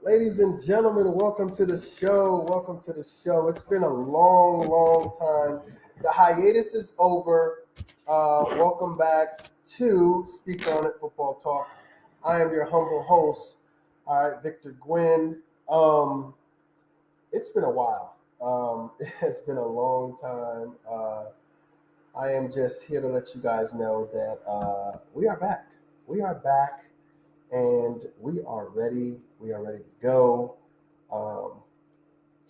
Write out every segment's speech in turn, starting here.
Ladies and gentlemen, welcome to the show. Welcome to the show. It's been a long time. The hiatus is over. Welcome back to Speak On It Football Talk. I am your humble host, Victor Gwynn. It's been a while. It has been a long time. I am just here to let you guys know that we are back. We are back. And we are ready. We are ready to go.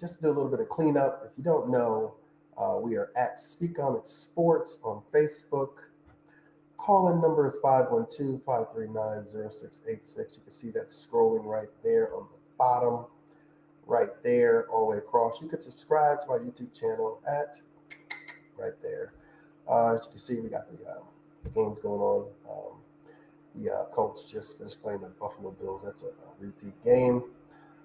Just do a little bit of cleanup. If you don't know, we are at Speak On It Sports on Facebook. Call-in number is 512-539-0686. You can see that scrolling right there on the bottom, right there, all the way across. You can subscribe to my YouTube channel at right there. As you can see, we got the games going on. The Colts just finished playing the Buffalo Bills. That's a repeat game.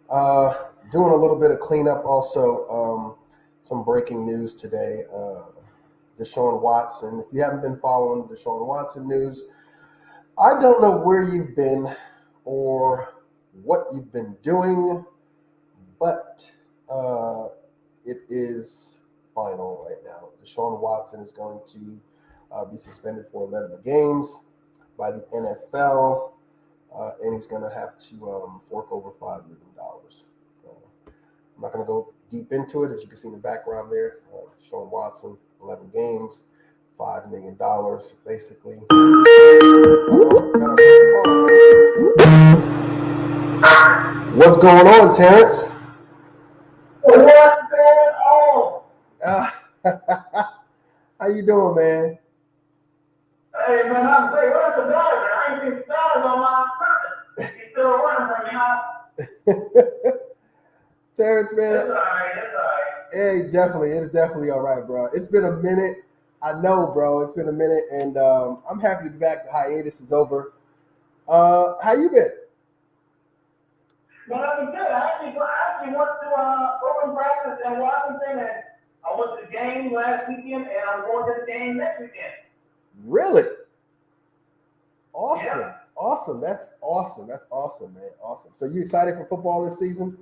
Doing a little bit of cleanup also. Some breaking news today. Deshaun Watson. If you haven't been following Deshaun Watson news, I don't know where you've been or what you've been doing, but it is final right now. Deshaun Watson is going to be suspended for 11 games by the NFL, and he's going to have to fork over $5 million. I'm not going to go deep into it. As you can see in the background there, Deshaun Watson, 11 games, $5 million, basically. What's going on, Terrence? What's going on? How you doing, man? Hey, man, I'm saying, what's the matter? I ain't been started on my purpose. He's still running from me, huh? Terrence, man. That's all right. Hey, definitely. It is definitely all right, bro. It's been a minute. I know, bro. It's been a minute, and I'm happy to be back. The hiatus is over. How you been? Man, I've been good. I actually went to open practice in Washington, and I went to the game last weekend, and I'm going to the game next weekend. Really? Awesome. Yeah. Awesome. That's awesome. That's awesome, man. Awesome. So you excited for football this season?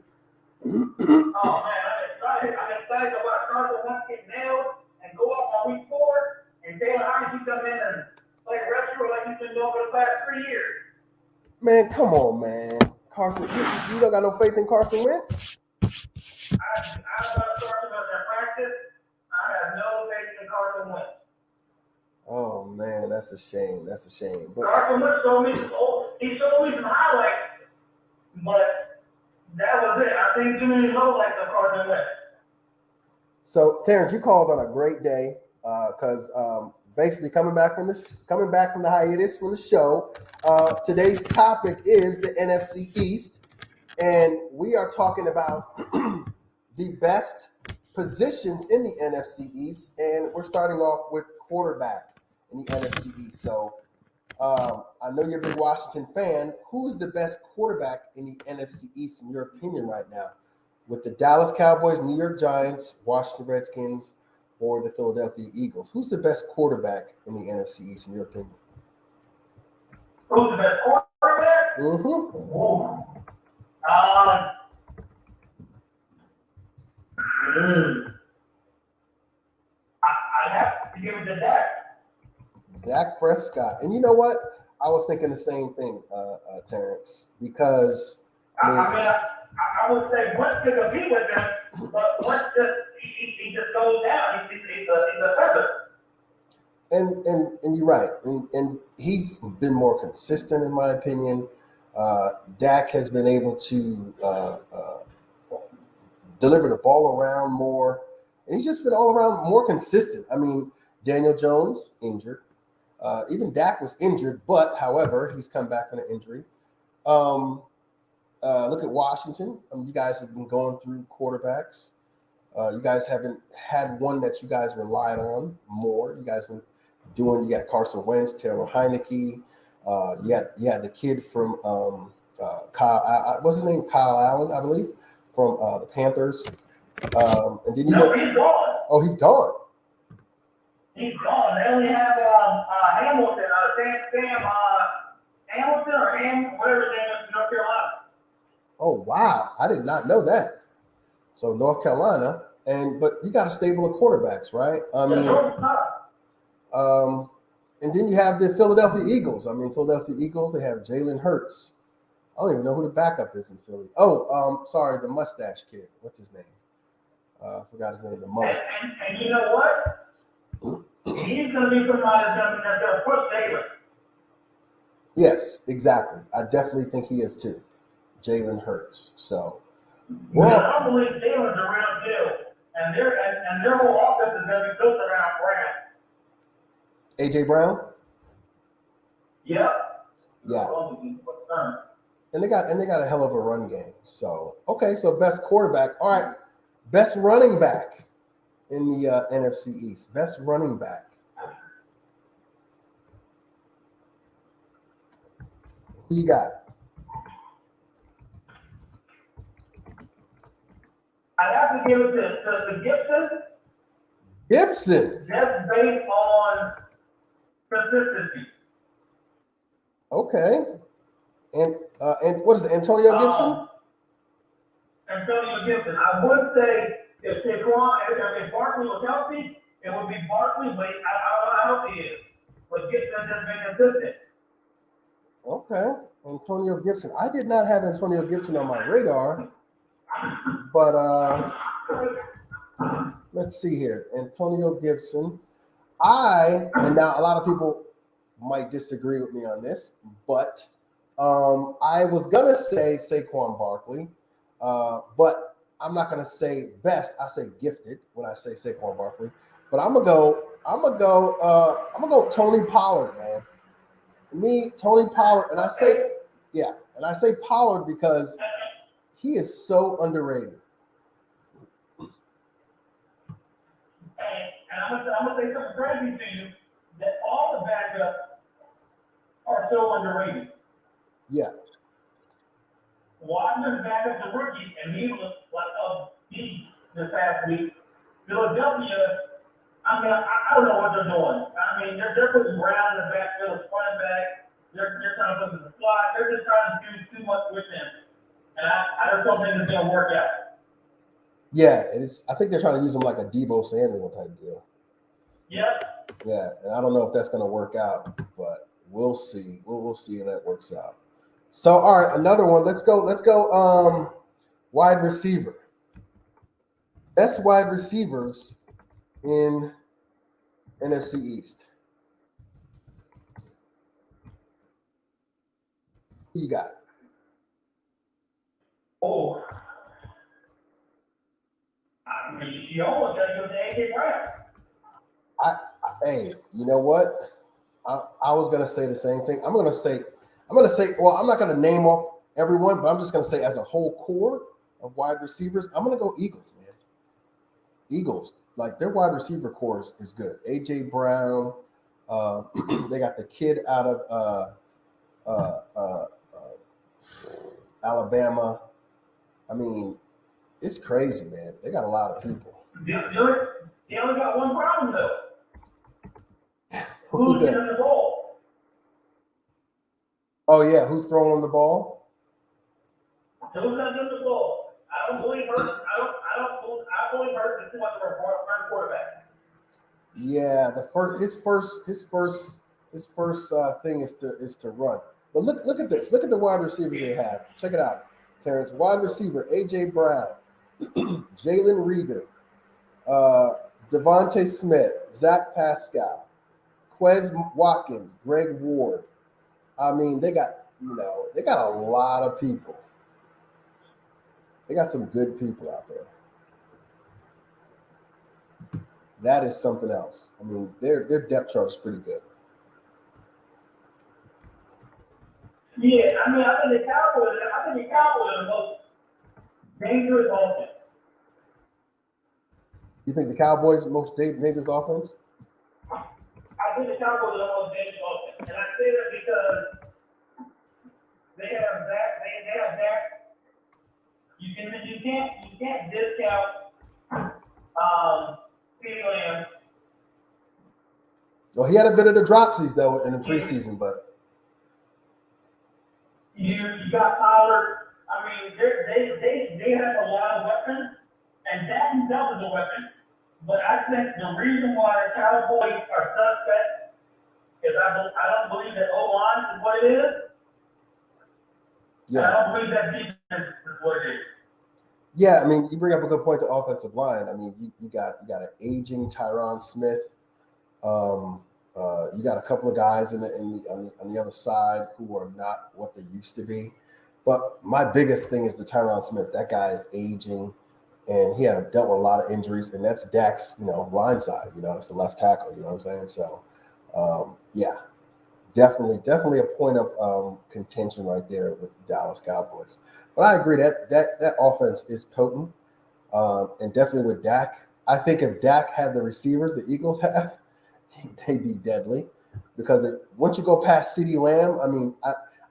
Oh, man, I'm excited. I'm excited about Carson Wentz get nailed and go up on week 4, and Taylor Heineke come in and play retro like he's been doing for the past 3 years. Man, come on, man. Carson, you don't got no faith in Carson Wentz? I watched Carson Wentz in practice. I have no faith in Carson Wentz. Oh, man, that's a shame. That's a shame. But Carson Wentz showed me some highlights, but that was it. I think too many lowlights of Carson Wentz. So, Terrence, you called on a great day because basically coming back from the hiatus from the show. Today's topic is the NFC East, and we are talking about the best positions in the NFC East, and we're starting off with quarterback in the NFC East. So I know you're a big Washington fan. Who is the best quarterback in the NFC East in your opinion right now? With the Dallas Cowboys, New York Giants, Washington Redskins, or the Philadelphia Eagles? Who's the best quarterback in the NFC East in your opinion? Who's the best quarterback? I have to give it to Dak. Dak Prescott. And you know what? I was thinking the same thing, Terrence, because I would say Wentz could compete with them, but Wentz he just goes down. He's a feather. And you're right. And he's been more consistent, in my opinion. Dak has been able to deliver the ball around more. And he's just been all around more consistent. I mean, Daniel Jones, injured. Even Dak was injured, but, however, he's come back from an injury. Look at Washington. You guys have been going through quarterbacks. You guys haven't had one that you guys relied on more. You guys been doing. You got Carson Wentz, Taylor Heineke. You had the kid from Kyle. What's his name? Kyle Allen, I believe, from the Panthers. And then No, he's gone. Oh, he's gone. He's gone. They only have Hamilton, Sam Hamilton or whatever his name is in North Carolina. Oh wow, I did not know that. So North Carolina, but you got a stable of quarterbacks, right? And then you have the Philadelphia Eagles. Philadelphia Eagles, they have Jalen Hurts. I don't even know who the backup is in Philly. Oh, sorry, the mustache kid. What's his name? I forgot his name. The mullet. And you know what? He's going to be somebody that's going to push Jalen. Yes, exactly. I definitely think he is too. Jalen Hurts. So, I don't believe Jalen's a real deal, and their whole offense is going to be built around Brown. AJ Brown. Yep. Yeah. And they got a hell of a run game. So so best quarterback. All right, best running back in the NFC East. Best running back. Who you got? I have to give it to Gibson. Gibson. That's based on consistency. Okay. And what is it? Antonio Gibson? Antonio Gibson. I would say if Barkley was healthy, it would be Barkley, but I don't know how healthy he is. But Gibson has just been consistent. Okay. Antonio Gibson. I did not have Antonio Gibson on my radar, but let's see here. Antonio Gibson. And now a lot of people might disagree with me on this, but I was gonna say Saquon Barkley, but I'm not gonna say best. I say gifted when I say Saquon Barkley. But I'm gonna go Tony Pollard, man. Tony Pollard, and I say Pollard because he is so underrated. And I'm gonna say something crazy to you that all the backups are so underrated. Yeah. Washington's backup the rookie, and he was like a beast this past week. Philadelphia, I don't know what they're doing. They're putting Brown in the backfield as running back. They're trying to put him in the slot. They're just trying to do too much with him. And I just don't think it's going to work out. Yeah, I think they're trying to use him like a Debo Samuel type deal. Yep. Yeah, and I don't know if that's going to work out, but we'll see. We'll see how that works out. So, all right, another one. Let's go. Wide receiver. Best wide receivers in NFC East. Who you got? Oh. You almost got to go to A.J. Brown. Hey, you know what? I was gonna say the same thing. I'm gonna say. Well, I'm not gonna name off everyone, but I'm just gonna say as a whole core of wide receivers, I'm gonna go Eagles, man. Eagles, like their wide receiver core is good. AJ Brown. They got the kid out of Alabama. It's crazy, man. They got a lot of people. They only got one problem though. Who's that? Getting the ball? Oh yeah, who's throwing the ball? Who's not getting the ball? I don't believe Hurts. I believe Hurts is too much of a run quarterback. Yeah, his first thing is to run. But look at this. Look at the wide receivers they have. Check it out, Terrence. Wide receiver AJ Brown, Jalen Reagor, Devontae Smith, Zach Pascal, Quez Watkins, Greg Ward. They got a lot of people. They got some good people out there. That is something else. Their depth chart is pretty good. Yeah, I mean, I think the Cowboys are the most dangerous offense. You think the Cowboys most dangerous offense? I think the Cowboys are the most dangerous offense, and I say that because they have that. You can't discount CeeDee Lamb. Well, he had a bit of the dropsies though in the preseason, but You got Pollard. I mean, they have a lot of weapons, and that himself is a weapon. But I think the reason why the Cowboys are suspect is I don't believe that O-line is what it is. Yeah. And I don't believe that defense is what it is. Yeah, I mean, you bring up a good point. The offensive line. I mean, you got an aging Tyron Smith. You got a couple of guys on the other side who are not what they used to be. But my biggest thing is the Tyron Smith. That guy is aging, and he had dealt with a lot of injuries, and that's Dak's blind side. It's the left tackle. You know what I'm saying? So, yeah, definitely a point of contention right there with the Dallas Cowboys. But I agree that offense is potent, and definitely with Dak. I think if Dak had the receivers the Eagles have, they'd be deadly. Because once you go past CeeDee Lamb, I mean,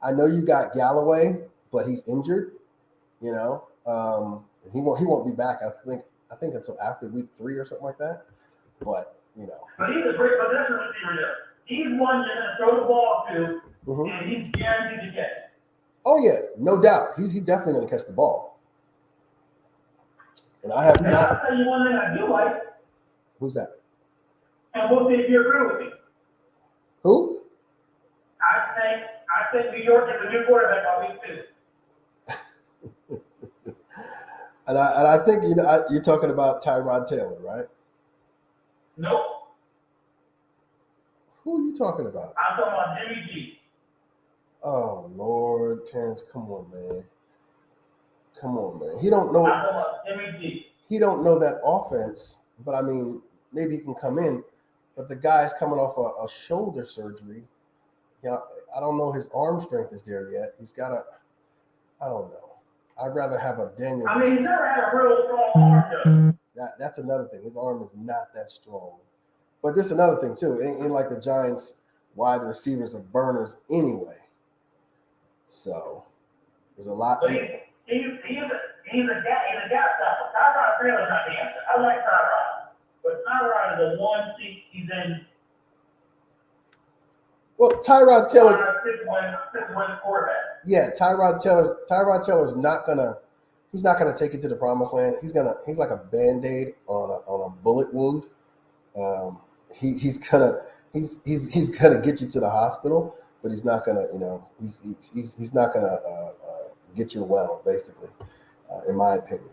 I know you got Galloway, but he's injured. He won't be back. I think until after week 3 or something like that. But But he's a great possession receiver. He's one you're gonna throw the ball to, and he's guaranteed to catch. Oh yeah, no doubt. He's definitely going to catch the ball. And I'll tell you one thing I do like. Who's that? And we'll see if you agree with me. Who? I think New York is a new quarterback by week 2. and I think you're talking about Tyrod Taylor, right? Nope. Who are you talking about? I'm talking about Jimmy G. Oh Lord, Terrence, come on, man. He don't know. I'm talking about Jimmy G. He don't know that offense, but I mean, maybe he can come in. But the guy's coming off a shoulder surgery. I don't know his arm strength is there yet. He's got I don't know. I'd rather have a Daniel. I mean, he's never had a real strong arm, though. That's another thing. His arm is not that strong. But this is another thing, too. Ain't like the Giants wide receivers are burners anyway. So there's a lot. But he's a gap stopper. Tyrod Taylor's not the answer. I like Tyrod. But Tyrod is a one seat he's in. Well, Tyrod Taylor. Six-win quarterback. Yeah, Tyrod Taylor's not gonna take it to the promised land. He's like a Band-Aid on a bullet wound. He's gonna get you to the hospital, but he's not gonna he's not gonna get you well, basically, in my opinion.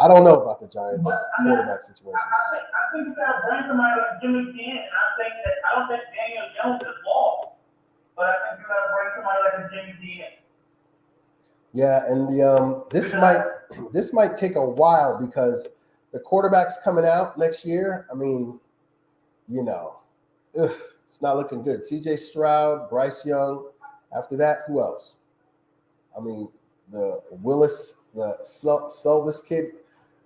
I don't know about the Giants quarterback situations. I think you got to bring somebody like Jimmy G in, and I don't think Daniel Jones is lost, but I think you got to bring somebody like Jimmy G in. Yeah, and this might take a while because the quarterback's coming out next year. I mean, it's not looking good. C.J. Stroud, Bryce Young. After that, who else? I mean, the Willis, the Silvis kid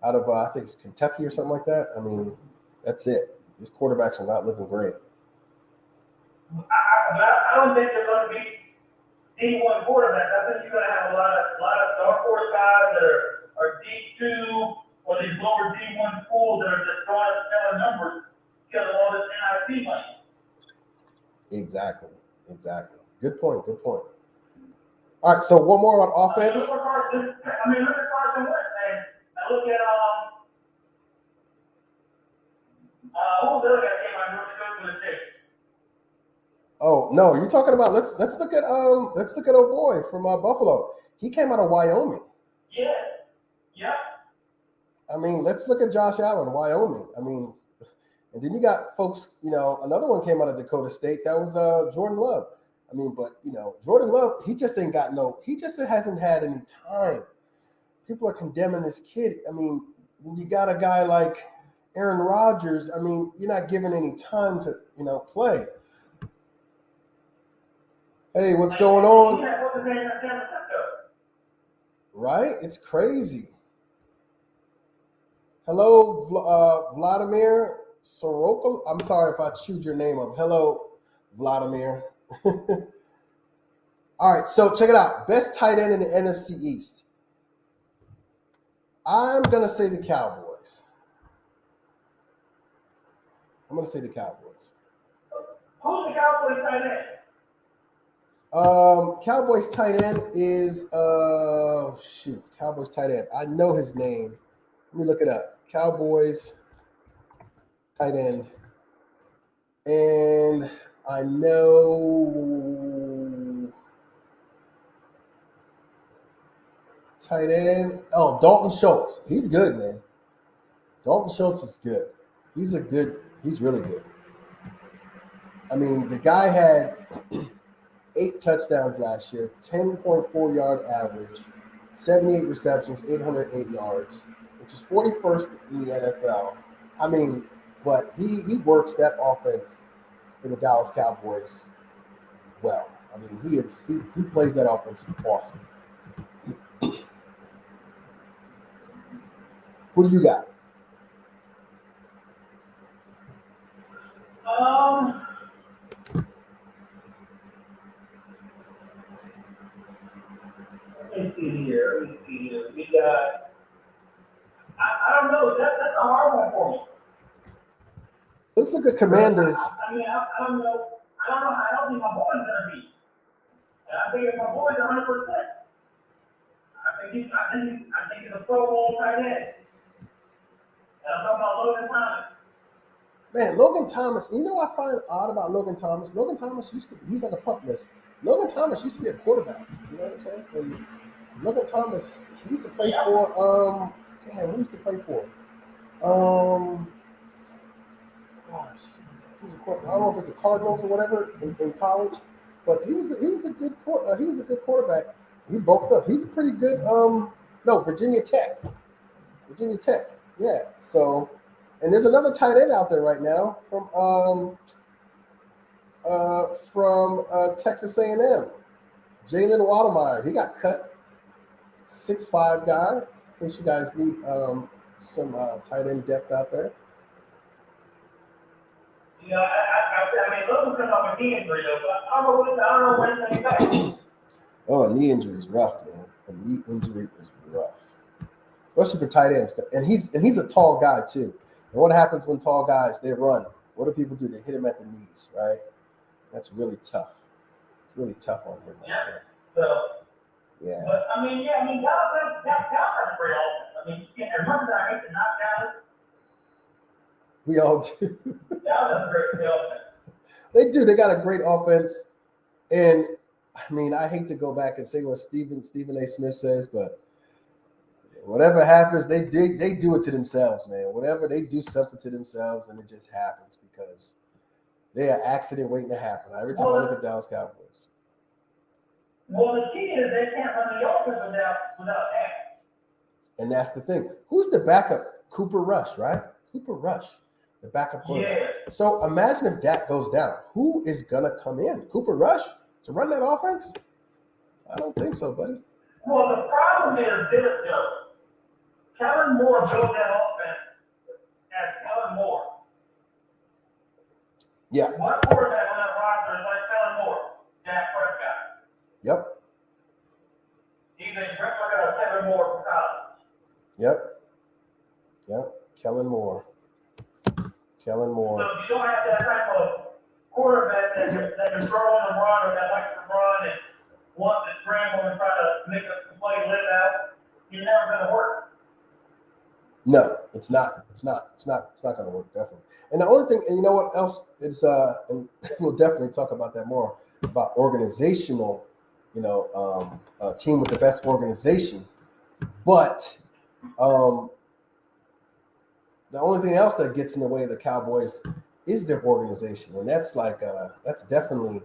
out of I think it's Kentucky or something like that. I mean, that's it. These quarterbacks are not looking great. I don't think they're going to be D1 quarterbacks. I think you're going to have a lot of dark horse guys that are D2 or these lower D1 schools that are just throwing up stellar numbers, killing all this NIC money. Exactly. Good point. All right, so one more on offense. Look at Carson Wentz, man. I look at who was the other guy that came out really good for the Chiefs? Oh no, you're talking about let's look at old boy from Buffalo. He came out of Wyoming. Yeah. Yep. I mean, let's look at Josh Allen, Wyoming. I mean, and then you got folks. Another one came out of Dakota State. That was Jordan Love. I mean, but Jordan Love, he just hasn't had any time. People are condemning this kid. I mean, when you got a guy like Aaron Rodgers, I mean, you're not giving any time to, play. Hey, what's going on? Yeah, what's his name in San Francisco? Right? It's crazy. Hello, Vladimir Soroka. I'm sorry if I chewed your name up. Hello, Vladimir. All right, so check it out. Best tight end in the NFC East. I'm going to say the Cowboys. Who's the Cowboys tight end? Cowboys tight end is Cowboys tight end. I know his name. Let me look it up. Cowboys tight end. And I know tight end. Oh, Dalton Schultz. He's good, man. Dalton Schultz is good. He's really good. I mean, the guy had 8 touchdowns last year, 10.4 yard average, 78 receptions, 808 yards, which is 41st in the NFL. I mean, but he works that offense for the Dallas Cowboys well. I mean, he plays that offense awesome. Who do you got? Let me see here. We got. I don't know. That's a hard one for me. Let's look at Commanders. I don't know. I don't think my boy's gonna be. And I think if my boy's 100%, I think he's a Pro Bowl tight end. And I'm talking about Logan Thomas. Man, Logan Thomas. You know what I find odd about Logan Thomas? Logan Thomas he's on the pup list. Logan Thomas used to be a quarterback. You know what I'm saying? And Logan Thomas, he used to play for who used to play for? Gosh, I don't know if it's the Cardinals or whatever in college, but he was a good quarterback. He bulked up. He's a pretty good Virginia Tech. Yeah. So, and there's another tight end out there right now from Texas A&M, Jalen Watermeyer. He got cut. 6'5" guy. In case you guys need some tight end depth out there. You know, I mean, Logan's coming off a knee injury, though, but I don't know when he's back. Oh, a knee injury is rough, man. A knee injury is rough, especially for tight ends. And he's a tall guy too. And what happens when tall guys they run? What do people do? They hit him at the knees, right? That's really tough. Really tough on him right there. So. Yeah. But I mean, Dallas has a great offense. I mean, as much as I hate to knock Dallas, we all do. Dallas has a great offense. They do. They got a great offense, and I mean, I hate to go back and say what Stephen A. Smith says, but whatever happens, they do it to themselves, man. Whatever they do something to themselves, and it just happens because they are accident waiting to happen. Every time I look at Dallas Cowboys. Well, the key is they can't run the offense without Dak. And that's the thing. Who's the backup? Cooper Rush, right? Cooper Rush, the backup quarterback. Yeah. So imagine if Dak goes down. Who is going to come in? Cooper Rush to run that offense? I don't think so, buddy. Well, the problem is this, though. Kellen Moore built that offense as Kellen Moore. Yeah. What quarterback on that roster is like Kellen Moore? Dak Prescott. Yep. He's a replica of Kellen Moore from college. Yep. Kellen Moore. So you don't have that type of quarterback that can throw on the run or that likes to run and wants to scramble and try to make a play live out. You're never going to work. No, it's not. It's not going to work, definitely. And the only thing, and you know what else is, and we'll definitely talk about that more, about organizational, team with the best organization. But the only thing else that gets in the way of the Cowboys is their organization. And that's that's definitely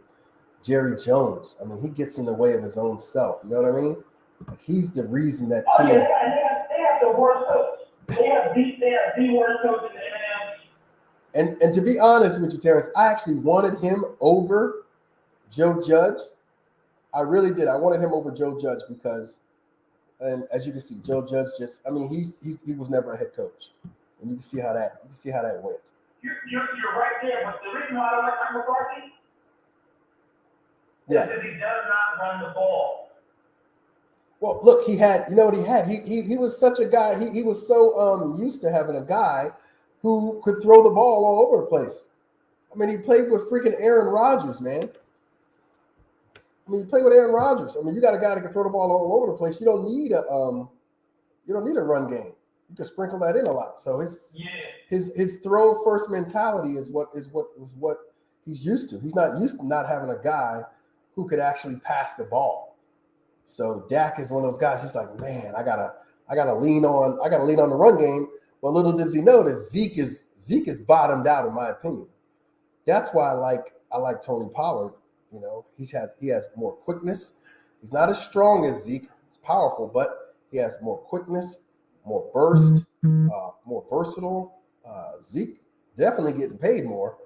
Jerry Jones. I mean, he gets in the way of his own self. You know what I mean? Like, he's the reason that team. Oh, yeah, they have the worst coach. They have the worst coach in the NFL. And to be honest with you, Terrence, I actually wanted him over Joe Judge I really did. I wanted him over Joe Judge because, and as you can see, Joe Judge I mean, he was never a head coach, and you can see how that went. You're right there, but the reason why I don't like Mike McCarthy is that he does not run the ball. Well, look, he had, you know what he had? He was such a guy. He was so used to having a guy who could throw the ball all over the place. I mean, he played with freaking Aaron Rodgers, man. I mean, you play with Aaron Rodgers. I mean, you got a guy that can throw the ball all over the place. You don't need a run game. You can sprinkle that in a lot. So his throw first mentality is what he's used to. He's not used to not having a guy who could actually pass the ball. So Dak is one of those guys. He's like, man, I gotta lean on the run game. But little does he know that Zeke is bottomed out, in my opinion. That's why I like Tony Pollard. You know, he has more quickness. He's not as strong as Zeke. He's powerful, but he has more quickness, more burst, more versatile. Zeke definitely getting paid more,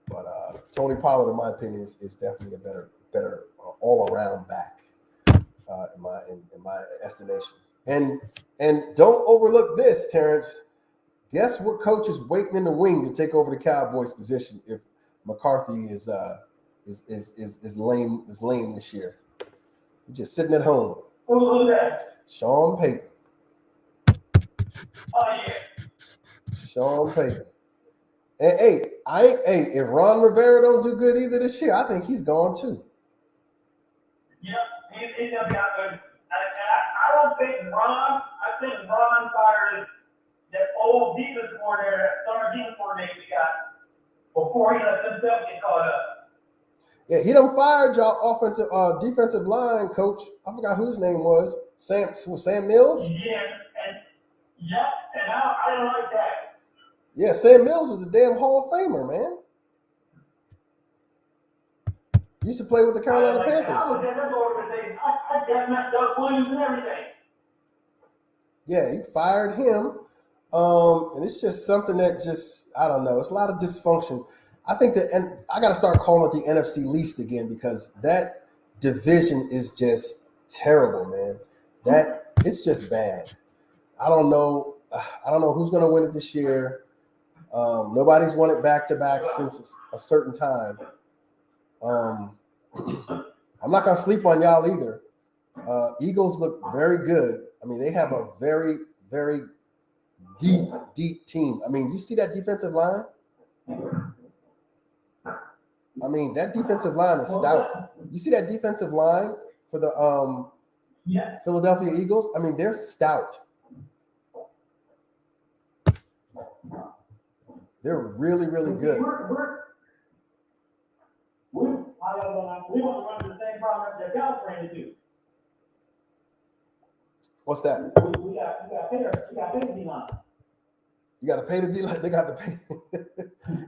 but Tony Pollard, in my opinion, is definitely a better all around back in my estimation. And don't overlook this, Terrence. Guess what coach is waiting in the wing to take over the Cowboys position if McCarthy is lame this year? He's just sitting at home. Who's that? Sean Payton. Oh yeah. Sean Payton. And if Ron Rivera don't do good either this year, I think he's gone too. Yep, he's gonna be out there. I don't think Ron. I think Ron fired that old defense coordinator, that summer defense coordinator we got before he let himself get caught up. Yeah, he done fired y'all defensive line coach. I forgot who his name was. Sam Mills? Yeah, and I don't like that. Yeah, Sam Mills is a damn Hall of Famer, man. He used to play with the Carolina Panthers. I was at this organization. I got messed up Williams and everything. Yeah, he fired him. And it's just something that I don't know. It's a lot of dysfunction. I think and I got to start calling it the NFC East again because that division is just terrible, man. It's just bad. I don't know who's going to win it this year. Nobody's won it back-to-back since a certain time. I'm not going to sleep on y'all either. Eagles look very good. I mean, they have a very, very deep team. I mean, you see that defensive line? I mean, that defensive line is stout. You see that defensive line for the Philadelphia Eagles? I mean, they're stout. They're really, really good. We want to run the same problem that y'all trying to do. What's that? We got pay the D-line. You got to pay the D-line. They got to pay.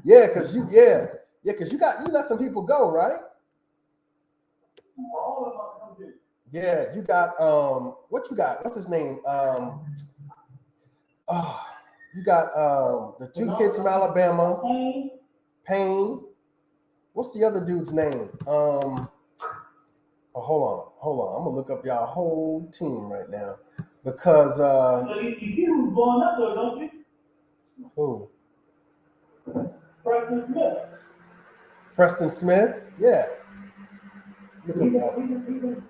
Yeah, because you let some people go, right? All of them come due. Yeah, you got what you got? What's his name? You got the two kids from Alabama. Payne. What's the other dude's name? Hold on. I'm gonna look up y'all whole team right now because so you see who's blowing up though, don't you? Who? Preston Smith. Preston Smith? Yeah. Look at that.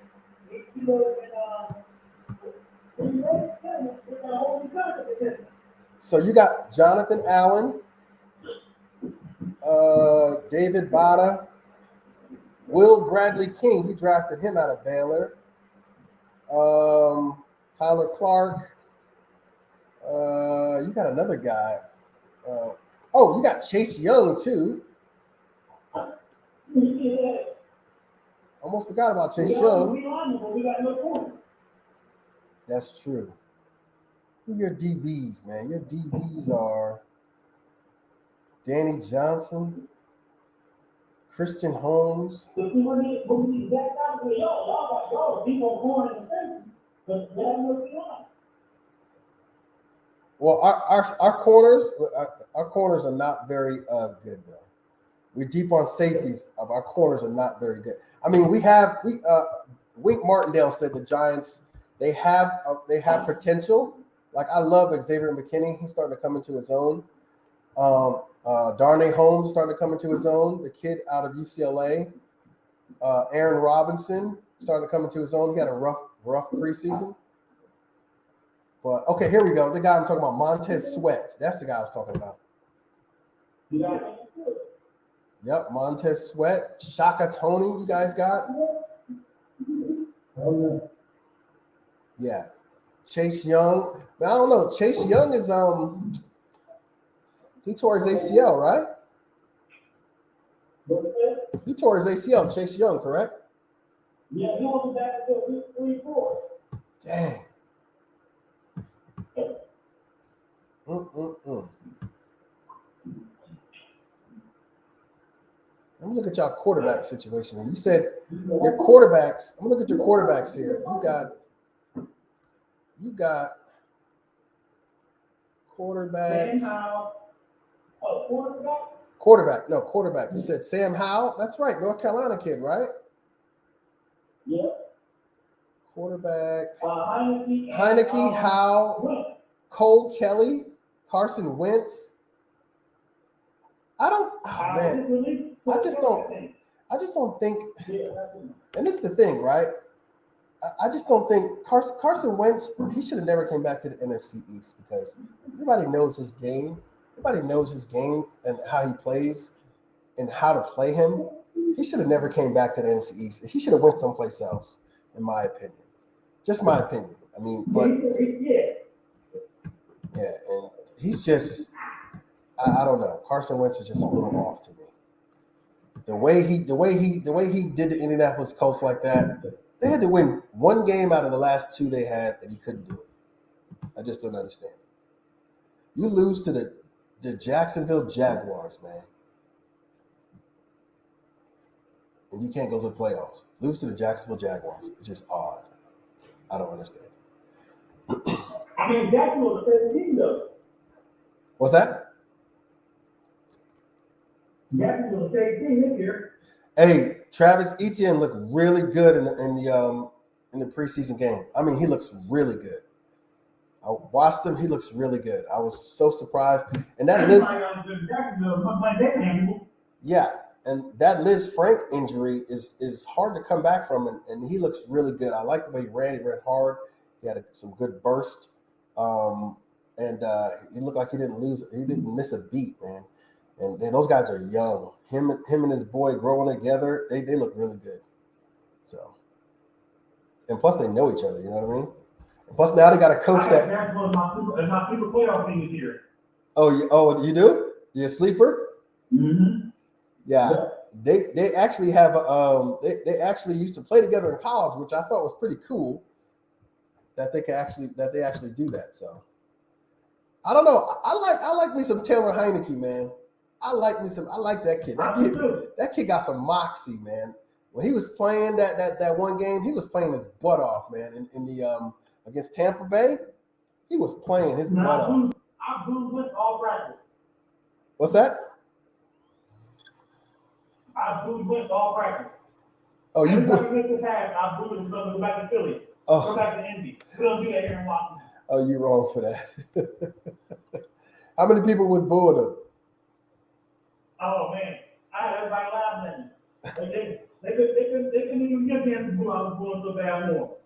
So you got Jonathan Allen, David Bada, Will Bradley King. He drafted him out of Baylor. Tyler Clark. You got another guy. You got Chase Young too. Yeah. Almost forgot about Chase Young. That's true. Who are your DBs, man? Your DBs are Danny Johnson, Christian Holmes. Well, our corners are not very good though. We're deep on safeties. Our corners are not very good. I mean, Wink Martindale said the Giants they have potential. Like I love Xavier McKinney. He's starting to come into his own. Darnay Holmes is starting to come into his own. The kid out of UCLA, Aaron Robinson, starting to come into his own. He had a rough preseason. But okay, here we go. The guy I'm talking about, Montez Sweat. That's the guy I was talking about. Yep, Montez Sweat, Shaka Tony. You guys got? Yeah, Chase Young. Now, I don't know. Chase Young is he tore his ACL, right? He tore his ACL. Chase Young, correct? Yeah, he was back until week 3-4. Dang. Let me look at y'all quarterback situation. You said your quarterbacks. I'm gonna look at your quarterbacks here. You got quarterbacks. Quarterback. You said Sam Howell. That's right, North Carolina kid, right? Yeah. Quarterback. Heineke, Howell, Cole Kelly, Carson Wentz. I just don't think. And this is the thing, right? I just don't think Carson Wentz. He should have never came back to the NFC East because everybody knows his game. Everybody knows his game and how he plays and how to play him. He should have never came back to the NFC East. He should have went someplace else, in my opinion. Just my opinion. I mean, but yeah, and he's just. I don't know. Carson Wentz is just a little off to me. The way he did the Indianapolis Colts like that, they had to win one game out of the last two they had, and he couldn't do it. I just don't understand. You lose to the Jacksonville Jaguars, man, and you can't go to the playoffs. Lose to the Jacksonville Jaguars. It's just odd. I don't understand. I mean, Jacksonville's the favorite team, though. What's that? Jacksonville's the favorite team this year. Hey, Travis Etienne looked really good in the preseason game. I mean, he looks really good. I watched him. He looks really good. I was so surprised. And that Liz, yeah, and that Liz Frank injury is hard to come back from, and he looks really good. I like the way he ran. He ran hard. He had some good burst, and he looked like he didn't miss a beat, man. And those guys are young. Him and his boy growing together, they look really good. So, and plus they know each other. You know what I mean? And plus now they got a coach that. Jacksonville's my super playoff team this year. Oh, you do? You a sleeper? Mm-hmm. Yeah. They actually have they actually used to play together in college, which I thought was pretty cool. That they actually do that. So I don't know. I like me some Taylor Heineke, man. I like that kid. That kid got some moxie, man. When he was playing that one game, he was playing his butt off, man. In the against Tampa Bay, he was playing his butt off. I booed with all practice. What's that? I booed with all practice. Oh, you booed this half. I booed and go back to Philly. Oh. Go back to Indy. We don't do that here in Washington. Oh, you wrong for that. How many people was booing him? Oh man, I had everybody laughing at me. They couldn't even get me in the boo. I was booing so bad more.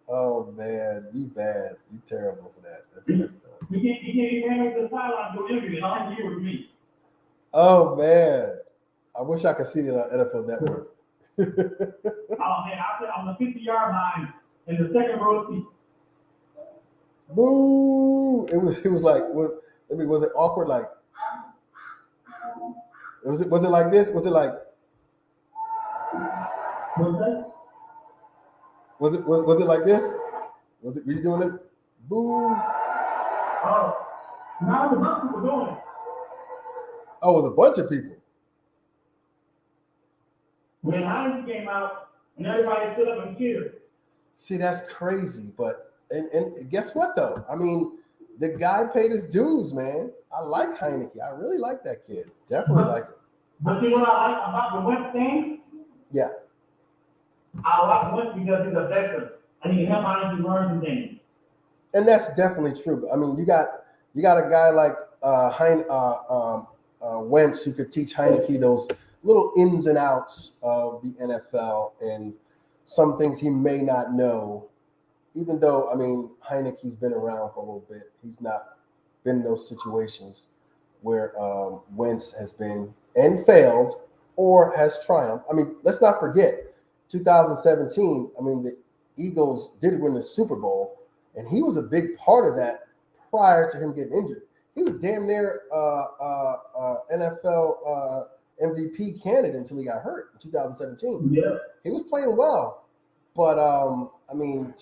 Oh man, you bad. You terrible for that. That's messed up. He ran up to the sideline to do an interview, and all he did was me. Oh man, I wish I could see it on NFL Network. Oh man, I said on the 50-yard line in the second row seat. Boo! It was like, was it awkward? Like, was it like this? Was it like? Was it like this? Were you doing this? Boo! Oh, now the bunch of people doing it. Oh, it was a bunch of people. When Heineke came out, and everybody stood up and cheered. See, that's crazy, but and guess what though? I mean, the guy paid his dues, man. I like Heineke. I really like that kid. Definitely like him. But you know what I like about the Wentz thing? Yeah. I like Wentz because he's a veteran. I need him out to learn some things. And that's definitely true. I mean, you got a guy like Wentz who could teach Heineke those little ins and outs of the NFL and some things he may not know. Even though, I mean, Heineke's been around for a little bit, he's not been in those situations where Wentz has been and failed or has triumphed. I mean, let's not forget 2017. I mean, the Eagles did win the Super Bowl, and he was a big part of that prior to him getting injured. He was damn near NFL MVP candidate until he got hurt in 2017. Yeah. He was playing well, but I mean,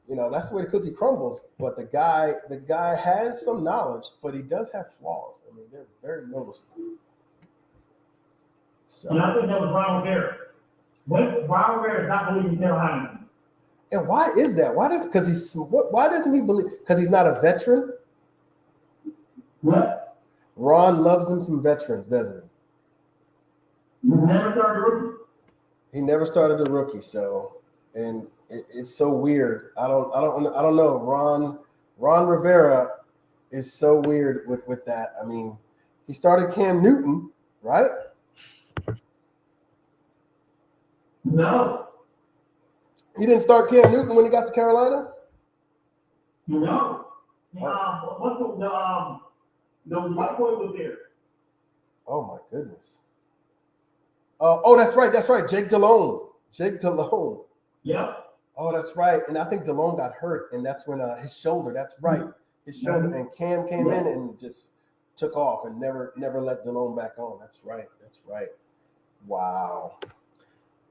you know, that's the way the cookie crumbles. But the guy has some knowledge, but he does have flaws. I mean, they're very noticeable. So, And I think that was Ron Rivera. Ron Rivera is not believing Taylor Heineke. and why is that? Why doesn't he believe? Because he's not a veteran. What? Ron loves him some veterans, doesn't he? You never started rookie. He never started a rookie, so and it's so weird. I don't know. Ron Rivera is so weird with that. I mean, he started Cam Newton, right? No. He didn't start Cam Newton when he got to Carolina. No. What's the white boy was there? Oh my goodness. Oh, that's right. Jake Delhomme. Yep. Oh, that's right. And I think Delhomme got hurt, and that's when his shoulder. That's right, his shoulder. And Cam came in and just took off and never let Delhomme back on. That's right. Wow.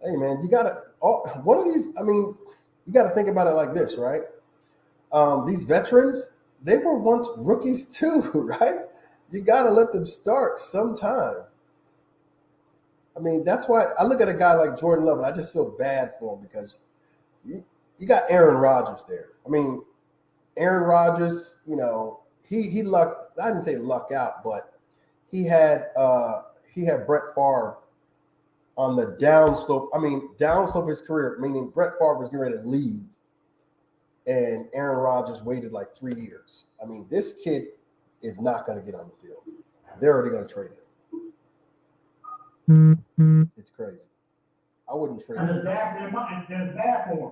Hey man, you gotta one of these. I mean, you got to think about it like this, right? These veterans, they were once rookies too, right? You got to let them start sometime. I mean, that's why I look at a guy like Jordan Love, and I just feel bad for him because you got Aaron Rodgers there. I mean, Aaron Rodgers, you know, he lucked. I didn't say luck out, but he had Brett Favre on the downslope. I mean, downslope of his career, meaning Brett Favre was getting ready to leave, and Aaron Rodgers waited like 3 years. I mean, this kid is not going to get on the field. They're already going to trade him. It's crazy. I wouldn't trade him. And it's bad for him.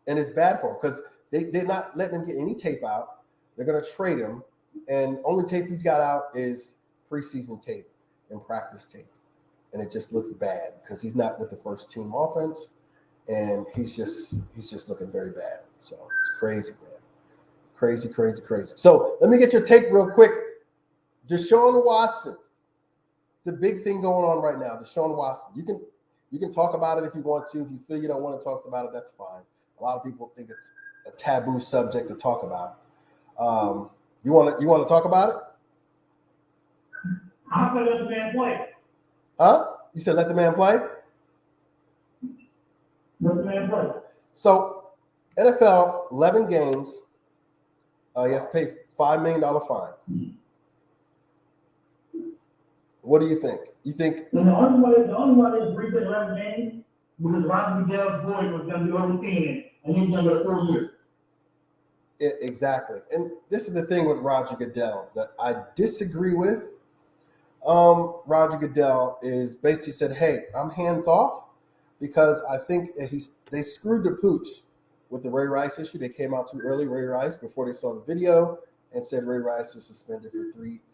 And it's bad for him because they're not letting him get any tape out. They're going to trade him, and only tape he's got out is preseason tape and practice tape. And it just looks bad because he's not with the first team offense, and he's just looking very bad. So it's crazy, man. Crazy. So let me get your take real quick. Deshaun Watson, the big thing going on right now. Deshaun Watson. You can talk about it if you want to. If you feel you don't want to talk about it, that's fine. A lot of people think it's a taboo subject to talk about. You want to talk about it? I'm gonna let the man play. Huh? You said let the man play? Let the man play. So, NFL, 11 games. He has to pay $5 million fine. What do you think? You think? And the only one is reaching 11 games because Roger Goodell's boy was going to do everything, and he's going to get a 4 year. Exactly. And this is the thing with Roger Goodell that I disagree with. Roger Goodell is basically said, hey, I'm hands off because I think they screwed the pooch with the Ray Rice issue. They came out too early, Ray Rice, before they saw the video and said Ray Rice is suspended for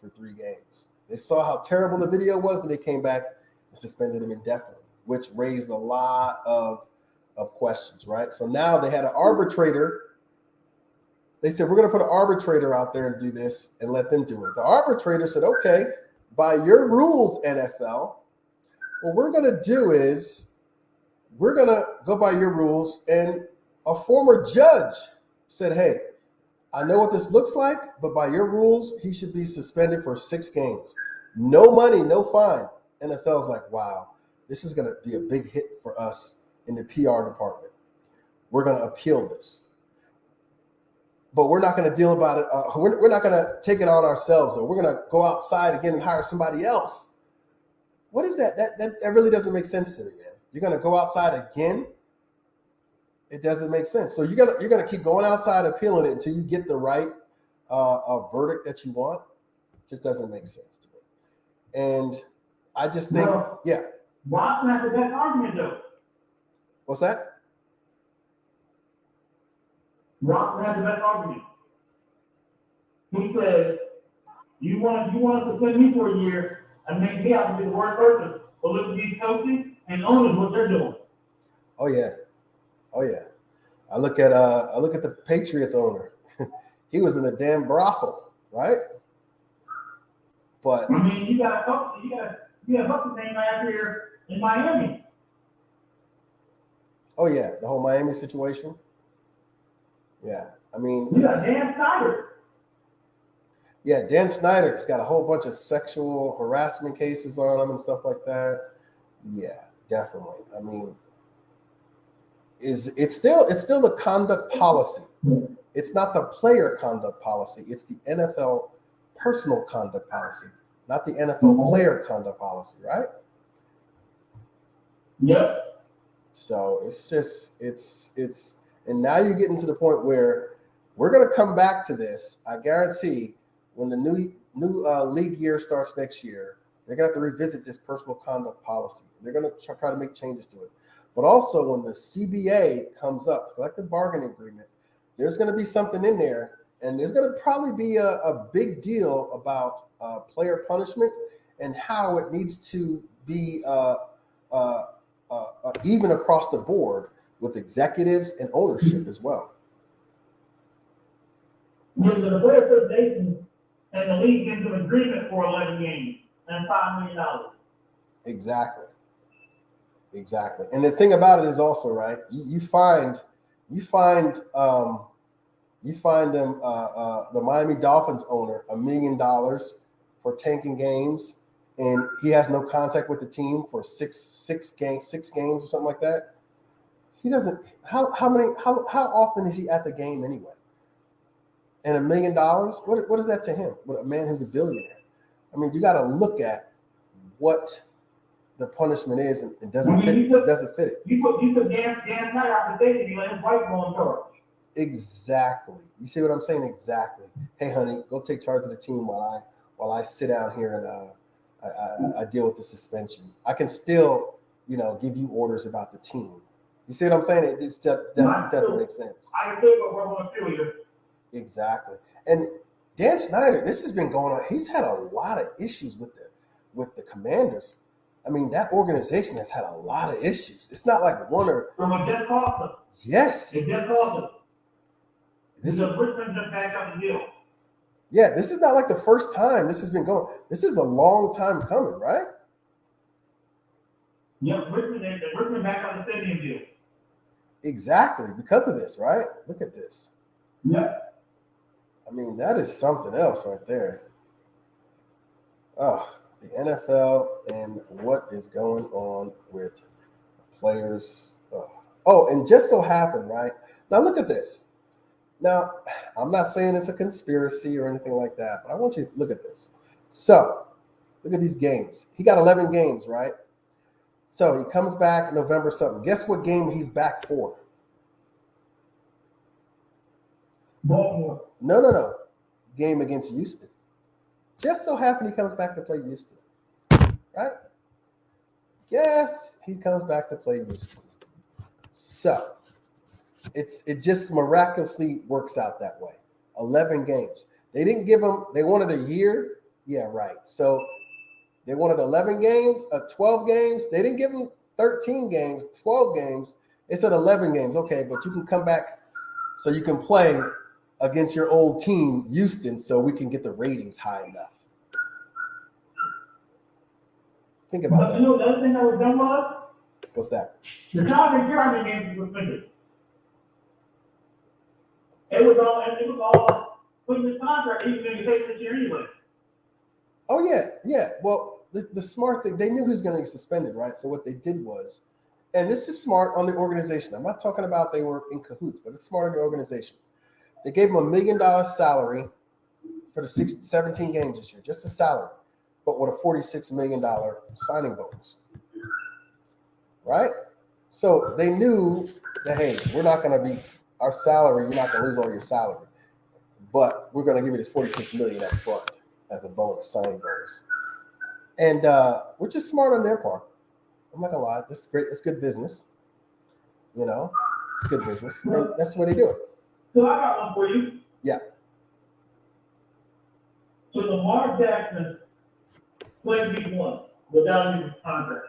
three games. They saw how terrible the video was, and they came back and suspended him indefinitely, which raised a lot of questions, right? So now they had an arbitrator. They said, we're going to put an arbitrator out there and do this and let them do it. The arbitrator said, okay, by your rules, NFL, what we're going to do is we're going to go by your rules. And a former judge said, hey, I know what this looks like, but by your rules, he should be suspended for 6 games. No money, no fine. NFL's like, wow, this is going to be a big hit for us in the PR department. We're going to appeal this. But we're not going to deal about it. We're not going to take it on ourselves, or we're going to go outside again and hire somebody else. What is that? That really doesn't make sense to me, man. you're gonna go outside again. It doesn't make sense. So you're gonna keep going outside appealing it until you get the right verdict that you want. It just doesn't make sense to me. And I just think, yeah. Watson has the best argument though. What's that? Watson has the best argument. He says, you want to suspend me for a year and make me out to be the worst person. But look at these coaches and owners, what they're doing. Oh yeah. I look at the Patriots owner. He was in a damn brothel, right? But I mean, you got what's his name out here in Miami. Oh yeah, the whole Miami situation. Yeah, I mean, you got Dan Snyder. Yeah, Dan Snyder's got a whole bunch of sexual harassment cases on him and stuff like that. Yeah, definitely. I mean, it's still the conduct policy. It's not the player conduct policy. It's the NFL personal conduct policy, not the NFL player conduct policy, right? Yep. So it's and now you're getting to the point where we're going to come back to this. I guarantee when the new league year starts next year, they're going to have to revisit this personal conduct policy. They're going to try to make changes to it. But also when the CBA comes up, collective bargaining agreement, there's going to be something in there, and there's going to probably be a big deal about player punishment and how it needs to be even across the board with executives and ownership as well. The Player Association and the league gets an agreement for 11 games and $5 million. Exactly. And the thing about it is also, right, you find them the Miami Dolphins owner $1 million for tanking games, and he has no contact with the team for six games or something like that. He doesn't. How often is he at the game anyway? And $1 million, what is that to him? What a man who's a billionaire. I mean, you got to look at what the punishment is, and it doesn't fit it. You put Dan Snyder out the stadium, you let his wife go in charge. Exactly. You see what I'm saying? Exactly. Hey, honey, go take charge of the team while I sit down here and I deal with the suspension. I can still, give you orders about the team. You see what I'm saying? It doesn't make sense. I can think what we're going to do here. Exactly. And Dan Snyder, this has been going on. He's had a lot of issues with the Commanders. I mean, that organization has had a lot of issues. It's not like one or from a Jeff Costa. Yes. It's Jeff Costa. This is Richmond just back up the deal. Yeah, this is not like the first time this has been going. This is a long time coming, right? Yeah, Richmond back on the stadium deal. Exactly, because of this, right? Look at this. Yeah. I mean, that is something else right there. Oh, the NFL and what is going on with players. Oh, and just so happened, right? Now look at this. Now, I'm not saying it's a conspiracy or anything like that, but I want you to look at this. So, look at these games. He got 11 games, right? So he comes back in November something. Guess what game he's back for? Baltimore. No. Game against Houston. Just so happened he comes back to play Houston. Right? Yes, he comes back to play Houston. So it just miraculously works out that way. 11 games. They didn't give him, they wanted a year. Yeah, right. So they wanted 11 games, 12 games. They didn't give him 13 games, 12 games. They said 11 games. Okay, but you can come back so you can play against your old team, Houston, so we can get the ratings high enough. Think about that. You know the other thing that was done was? What's that? The Calvin Jeremy games was suspended. It was all putting the contract. He was going to take this year anyway. Oh yeah. Well, the smart thing, they knew he was going to get suspended, right? So what they did was, and this is smart on the organization. I'm not talking about they were in cahoots, but it's smart on the organization. They gave him $1 million salary for the 17 games this year, just a salary, but with a $46 million signing bonus. right? So they knew that, hey, we're not going to be our salary. You're not going to lose all your salary, but we're going to give you this $46 million up front as a bonus, signing bonus, and which is smart on their part. I'm not gonna lie, this is great. It's good business. You know, it's good business, and that's the way they do it. So I got one for you. Yeah. So Lamar Jackson played week 1 without his contract.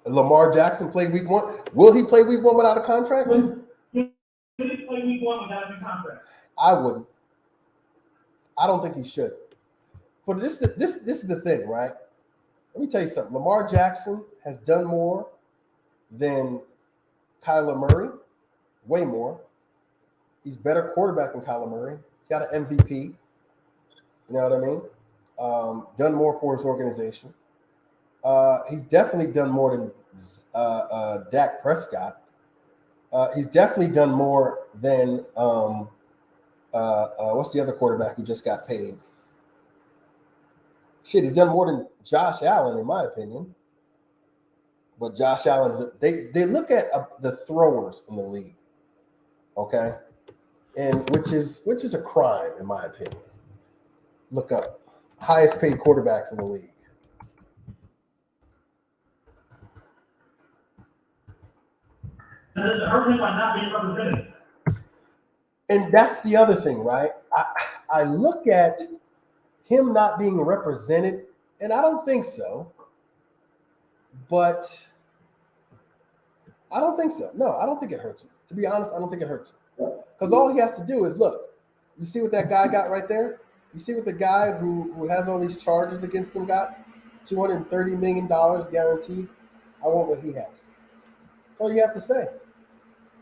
Lamar Jackson played week 1. Will he play week 1 without a contract? Will he play week 1 without his contract? I wouldn't. I don't think he should. For this is the thing, right? Let me tell you something. Lamar Jackson has done more than Kyler Murray, way more. He's better quarterback than Kyler Murray. He's got an MVP. You know what I mean? Done more for his organization. He's definitely done more than Dak Prescott. He's definitely done more than what's the other quarterback who just got paid? Shit, he's done more than Josh Allen, in my opinion. But Josh Allen, they look at the throwers in the league, okay, and which is a crime, in my opinion. Look up highest paid quarterbacks in the league. And that's the other thing, right? I look at him not being represented, and I don't think so. But I don't think so. No, I don't think it hurts him. To be honest, I don't think it hurts him. Because all he has to do is look. You see what that guy got right there? You see what the guy who has all these charges against him got? $230 million guaranteed. I want what he has. That's all you have to say.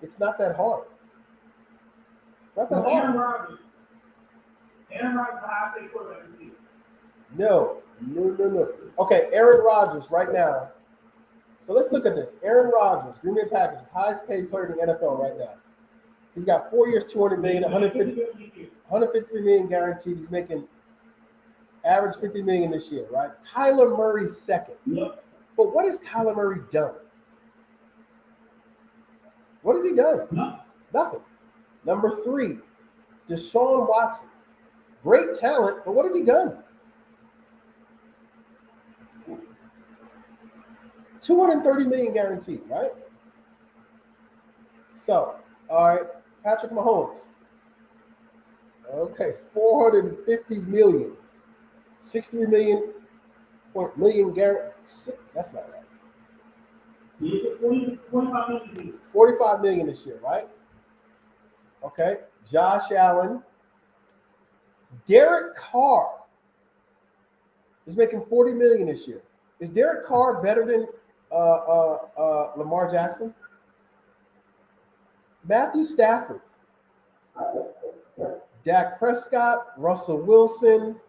It's not that hard. It's not that hard. Aaron Rodgers, I say quarterback. No. Okay, Aaron Rodgers right now. So let's look at this. Aaron Rodgers, Green Bay Packers, highest paid player in the NFL right now. He's got 4 years, $200 million, 153 million guaranteed. He's making average $50 million this year, right? Kyler Murray's second. Yep. But what has Kyler Murray done? What has he done? No. Nothing. Number 3, Deshaun Watson. Great talent, but what has he done? $230 million guaranteed, right? So, all right, Patrick Mahomes. Okay, $450 million. 63 million guaranteed. That's not right. 45 million this year, right? Okay. Josh Allen. Derek Carr is making $40 million this year. Is Derek Carr better than Lamar Jackson? Matthew Stafford, Dak Prescott, Russell Wilson,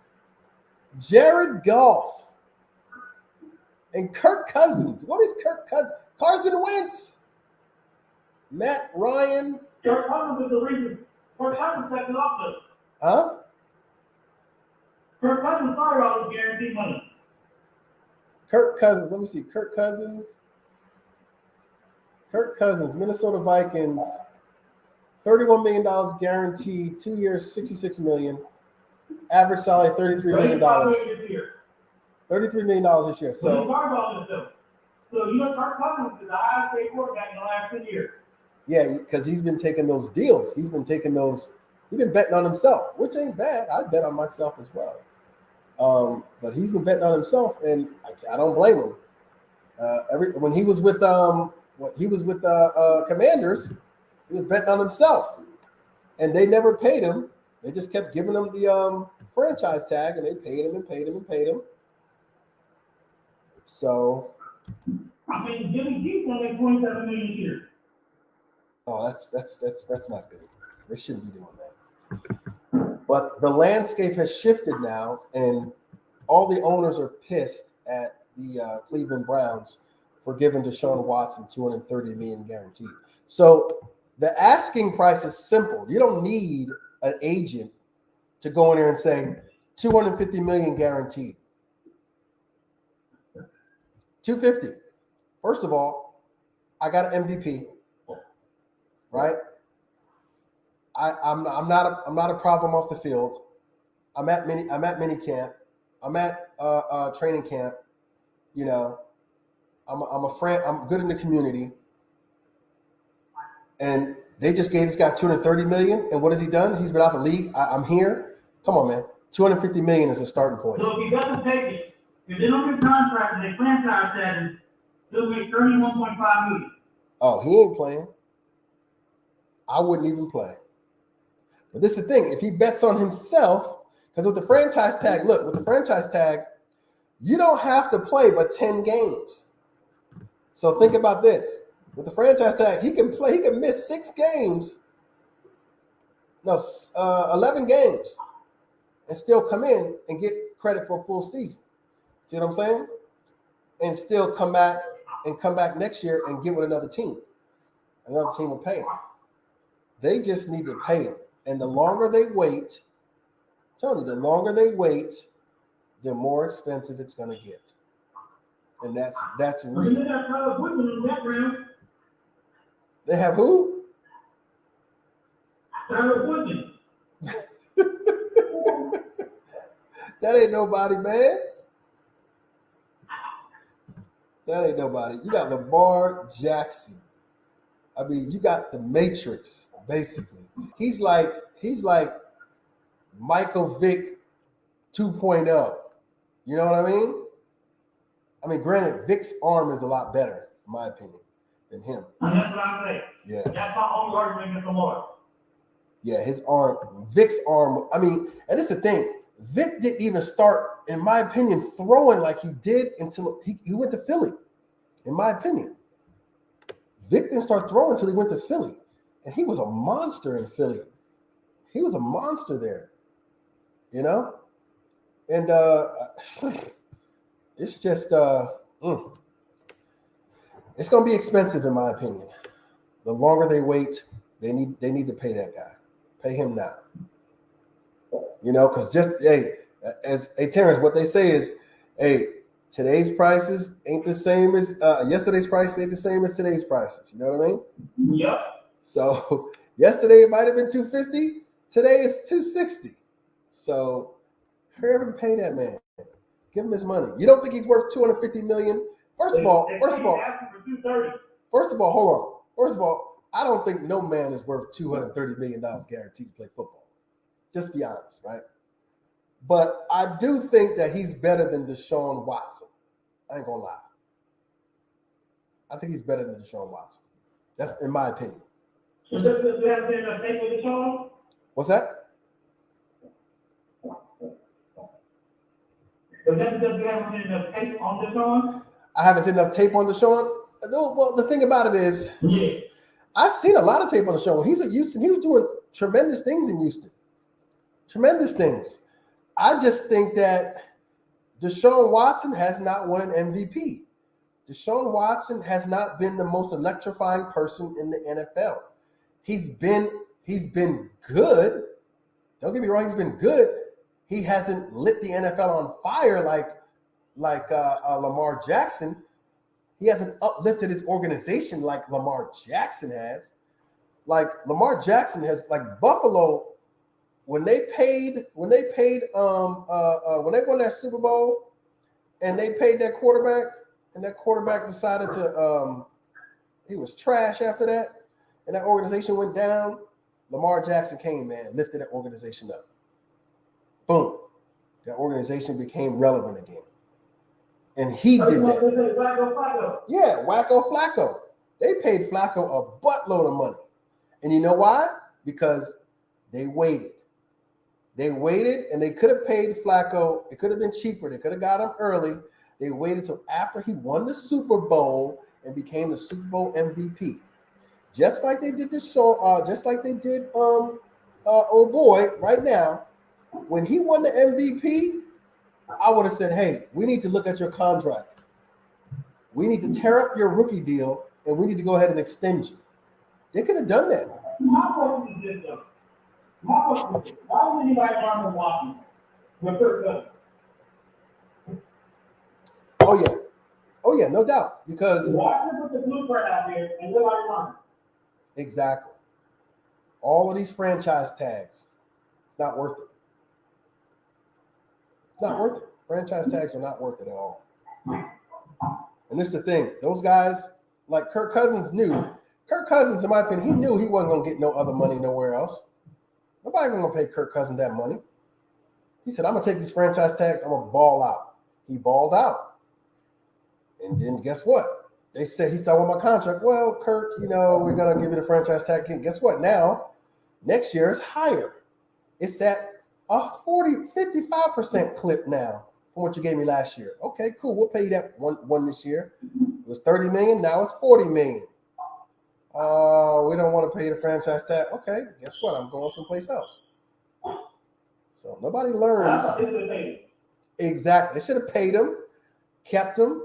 Jared Goff, and Kirk Cousins. What is Kirk Cousins? Carson Wentz, Matt Ryan. Kirk Cousins is the reason. Kirk Cousins taking off this. Huh? Kirk Cousins started all this guaranteed money. Kirk Cousins. Let me see. Kirk Cousins, Minnesota Vikings, $31 million guaranteed, 2 years, $66 million. Average salary, $33 million. $33 million this year. So you know Kirk Cousins is the highest paid quarterback in the last 10 years. Yeah, because he's been taking those deals. He's been betting on himself, which ain't bad. I bet on myself as well. But he's been betting on himself, and I don't blame him. When he was with Commanders, he was betting on himself, and they never paid him. They just kept giving him the franchise tag, and they paid him. So, I mean, Jimmy G's gonna make $27 million a year. Oh, that's not good. They shouldn't be doing that. But the landscape has shifted now, and all the owners are pissed at the Cleveland Browns for giving Deshaun Watson $230 million guaranteed. So the asking price is simple. You don't need an agent to go in there and say $250 million guaranteed. 250. First of all, I got an MVP, right? I'm not a problem off the field. I'm at mini camp. I'm at training camp. You know, I'm a friend. I'm good in the community. And they just gave this guy $230 million. And what has he done? He's been out the league. I'm here. Come on, man. $250 million is a starting point. So if he doesn't take it, if they don't get contract and they franchise that, he'll get $31.5 million. Oh, he ain't playing. I wouldn't even play. But this is the thing. If he bets on himself, because with the franchise tag, look, with the franchise tag, you don't have to play but 10 games. So think about this. With the franchise tag, he can play. He can miss 6 games. No, 11 games, and still come in and get credit for a full season. See what I'm saying? And still come back next year and get with another team. Another team will pay him. They just need to pay him. And the longer they wait, I'm telling you, the longer they wait, the more expensive it's going to get. And that's real. They have who? That ain't nobody, man. That ain't nobody. You got Lamar Jackson. I mean, you got the Matrix, basically. He's like Michael Vick 2.0. You know what I mean? I mean, granted, Vick's arm is a lot better, in my opinion, than him. And that's what I'm saying. Yeah. That's my only argument against Lamar. Yeah, his arm, Vick's arm. I mean, and it's the thing. Vick didn't even start, in my opinion, throwing like he did until he went to Philly, in my opinion. Vick didn't start throwing until he went to Philly. And he was a monster in Philly. He was a monster there, you know? And it's just, it's going to be expensive, in my opinion. The longer they wait, they need to pay that guy. Pay him now. You know, because Terrence, what they say is, hey, today's prices ain't the same as yesterday's prices ain't the same as today's prices. You know what I mean? Yep. So yesterday it might have been $250. Today it's $260. So hurry up and pay that man. Give him his money. You don't think he's worth $250 million? First of all, hold on. First of all, I don't think no man is worth $230 million guaranteed to play football. Just be honest, right? But I do think that he's better than Deshaun Watson. I ain't gonna lie. I think he's better than Deshaun Watson. That's in my opinion. So does you have enough tape with Deshaun? What's that? But does you have enough tape on Deshaun? I haven't seen enough tape on Deshaun. Well, the thing about it is, yeah, I've seen a lot of tape on Deshaun. He's at Houston. He was doing tremendous things in Houston. Tremendous things. I just think that Deshaun Watson has not won an MVP. Deshaun Watson has not been the most electrifying person in the NFL. He's been good. Don't get me wrong, he's been good. He hasn't lit the NFL on fire like Lamar Jackson. He hasn't uplifted his organization like Lamar Jackson has. Like Lamar Jackson has, like Buffalo, when they won that Super Bowl and they paid that quarterback, and that quarterback decided to he was trash after that, and that organization went down, Lamar Jackson came, man, lifted that organization up. Boom. That organization became relevant again. And he did that. Yeah, Wacko Flacco. They paid Flacco a buttload of money. And you know why? Because they waited. They waited, and they could have paid Flacco. It could have been cheaper. They could have got him early. They waited till after he won the Super Bowl and became the Super Bowl MVP. Just like they did this show, just like they did oh boy, right now. When he won the MVP, I would have said, hey, we need to look at your contract. We need to tear up your rookie deal, and we need to go ahead and extend you. They could have done that. My question is this, though. Why would anybody want to watch him? Oh, yeah. Oh yeah, no doubt. Because Watch them put the blueprint out there and let I run. exactly. All of these franchise tags, it's not worth it. It's not worth it. Franchise tags are not worth it at all. And this is the thing. Those guys, like Kirk Cousins knew. Kirk Cousins, in my opinion, he knew he wasn't going to get no other money nowhere else. Nobody going to pay Kirk Cousins that money. He said, I'm going to take these franchise tags. I'm going to ball out. He balled out. And then guess what? He said, I want my contract. Well, Kirk, we're going to give you the franchise tag again. Guess what? Now, next year is higher. It's at a 55% clip now from what you gave me last year. Okay, cool. We'll pay you that one this year. It was $30 million. Now it's $40 million. We don't want to pay the franchise tag. Okay, guess what? I'm going someplace else. So nobody learns. Exactly. They should have paid him, kept him.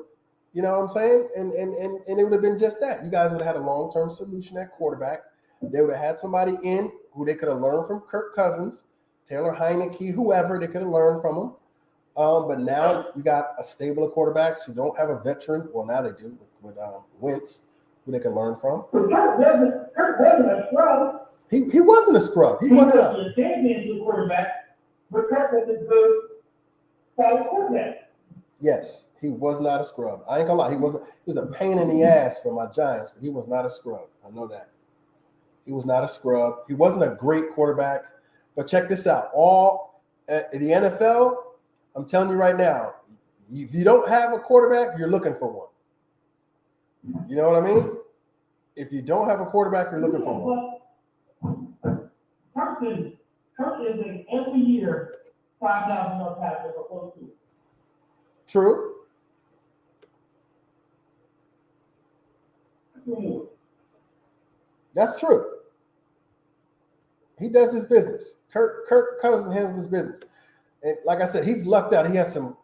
You know what I'm saying? And it would have been just that. You guys would have had a long-term solution at quarterback. They would have had somebody in who they could have learned from Kirk Cousins, Taylor Heineke, whoever they could have learned from him. But now you got a stable of quarterbacks who don't have a veteran. Well, now they do with Wentz, who they can learn from. Kirk wasn't a scrub. He wasn't a scrub. He wasn't a championship quarterback, but Kirk was a good solid quarterback. Yes, he was not a scrub. I ain't gonna lie. He was a pain in the ass for my Giants, but he was not a scrub. I know that. He was not a scrub. He wasn't a great quarterback. But check this out. All at the NFL, I'm telling you right now, if you don't have a quarterback, you're looking for one. You know what I mean? If you don't have a quarterback, you're looking for one. Kirk is in every year 5,000 more passes or close to. True. That's true. He does his business. Kirk Cousins handles his business. And like I said, he's lucked out. He has some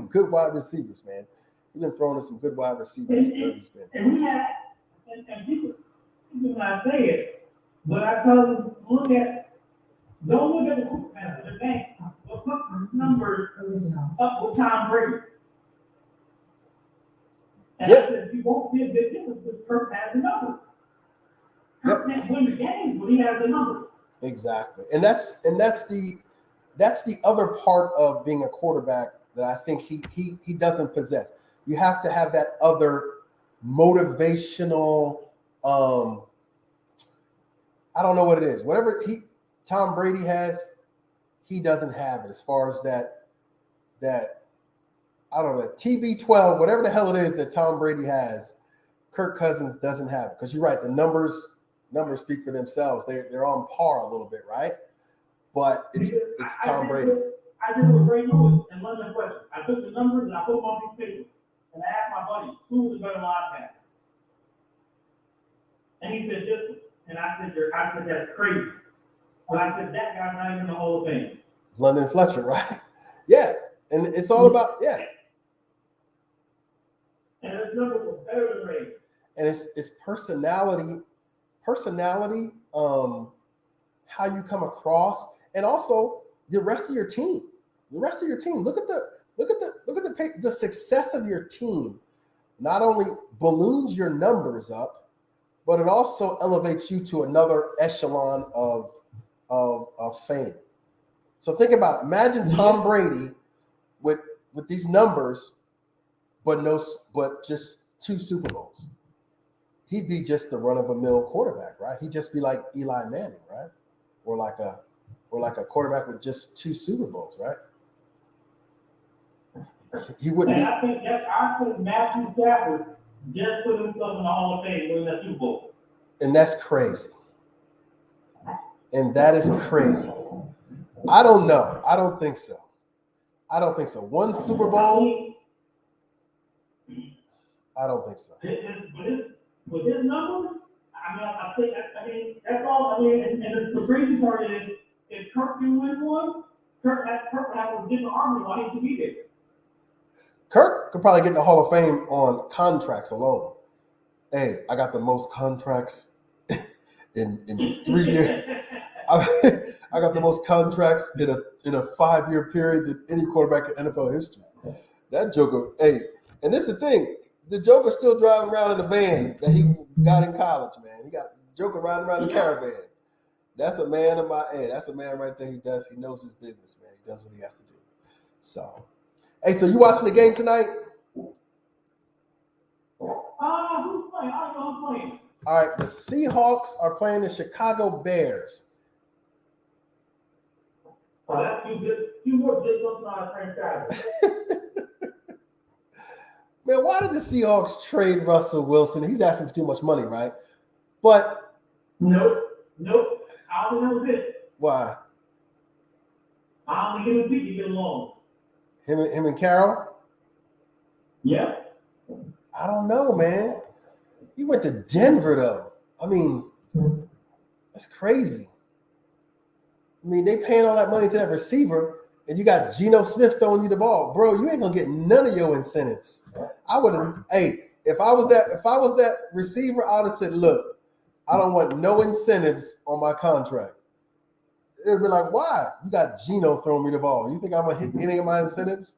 good wide receivers, man. He's been throwing in some good wide receivers. And we have, and people not say it, but I tell them, don't look at the bank. Look for numbers up with Tom Brady. And I said, you won't see a big difference because Kirk has the numbers. Kirk can't win the game, but he has the numbers. Exactly. And that's the other part of being a quarterback that I think he doesn't possess. You have to have that other motivational, I don't know what it is. Whatever Tom Brady has, he doesn't have it as far as that I don't know, TB12, whatever the hell it is that Tom Brady has, Kirk Cousins doesn't have it. Because you're right, the numbers speak for themselves. They're on par a little bit, right? But it's Tom Brady. I did with Ray Lewis and London question. I took the numbers and I put them on these paper. And I asked my buddy, who was the better linebacker? And he said this one. And I said, that's crazy. But I said, that guy's not even in the Hall of Fame. London Fletcher, right? Yeah. And it's all about, yeah. And his numbers were better than Ray. And it's personality, how you come across, and also the rest of your team. Look at the success of your team. Not only balloons your numbers up, but it also elevates you to another echelon of fame. So think about it. Imagine Tom Brady with these numbers, but just 2 Super Bowls. He'd be just the run-of-the-mill quarterback, right? He'd just be like Eli Manning, right? Or like a quarterback with just 2 Super Bowls, right? He wouldn't. And I think Matthew Stafford just put himself in the Hall of Fame winning that Super Bowl. And that's crazy. And that is crazy. I don't know. I don't think so. 1 Super Bowl? I don't think so. With his numbers, I think that's all. And the crazy part is, if Kirk can win one, Kirk has a different army. Why he should be there? Kirk could probably get in the Hall of Fame on contracts alone. Hey, I got the most contracts in 3 years. I got the most contracts in a 5-year period than any quarterback in NFL history. That joker, hey, and this is the thing. The Joker's still driving around in the van that he got in college, man. He got Joker riding around the caravan. That's a man of my hey, that's a man right there. He knows his business, man. He does what he has to do. So, hey, so you watching the game tonight? Who's playing? I don't know who's playing. All right, the Seahawks are playing the Chicago Bears. Oh, that's two more just looking on a franchise. Man, why did the Seahawks trade Russell Wilson? He's asking for too much money, right? But nope. I don't know this. Why? I only give him people to get along. Him and Carroll? Yeah. I don't know, man. He went to Denver, though. I mean, that's crazy. I mean, they paying all that money to that receiver, and you got Geno Smith throwing you the ball, bro. You ain't gonna get none of your incentives. I would have. Hey, if I was that receiver, I would have said, "Look, I don't want no incentives on my contract." It'd be like, "Why? You got Geno throwing me the ball. You think I'm gonna hit any of my incentives?"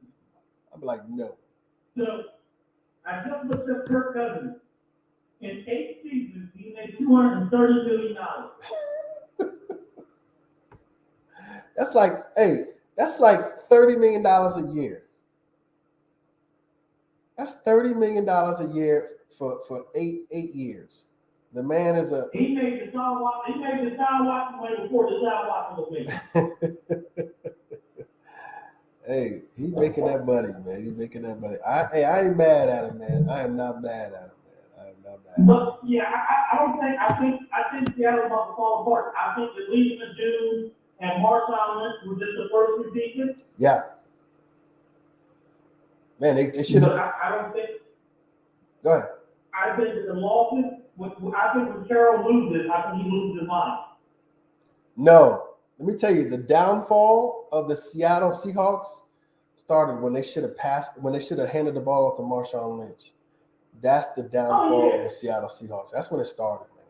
I'd be like, "No." So I just looked at Kirk Cousins. In 8 seasons, he made $230 million. That's like $30 million a year. That's $30 million a year for eight years. The man is a. He made the Deshaun Watson way before Deshaun Watson was made. Hey, he making that money, man. He making that money. I ain't mad at him, man. I am not mad at him, man. I am not mad. But yeah, I think Seattle's about to fall apart. I think the Legion of Doom and Marshawn Lynch were just the first two pieces. Yeah. Man, they should have. I don't think. Go ahead. I think that the losses. I think when Carroll loses, I think he loses his mind. No. Let me tell you, the downfall of the Seattle Seahawks started when they should have handed the ball off to Marshawn Lynch. That's the downfall of the Seattle Seahawks. That's when it started, man.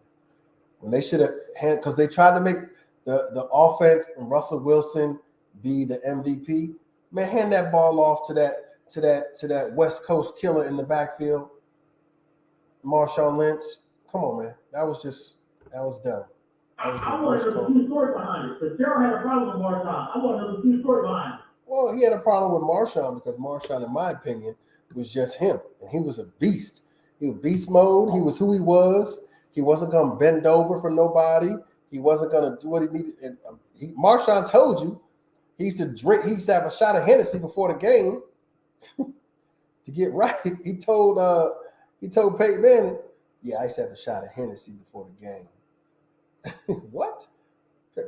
When they should have because they tried to make the offense and Russell Wilson be the MVP. Man, hand that ball off to that West Coast killer in the backfield, Marshawn Lynch. Come on, man. That was dumb. I want to know the true story behind it. Because Carroll had a problem with Marshawn. I want to know the true story behind it. Well, he had a problem with Marshawn because Marshawn, in my opinion, was just him. And he was a beast. He was beast mode. He was who he was. He wasn't going to bend over for nobody. He wasn't going to do what he needed. And Marshawn told you he used to drink. He used to have a shot of Hennessy before the game to get right. He told Peyton Manning, "Yeah, I used to have a shot of Hennessy before the game." What?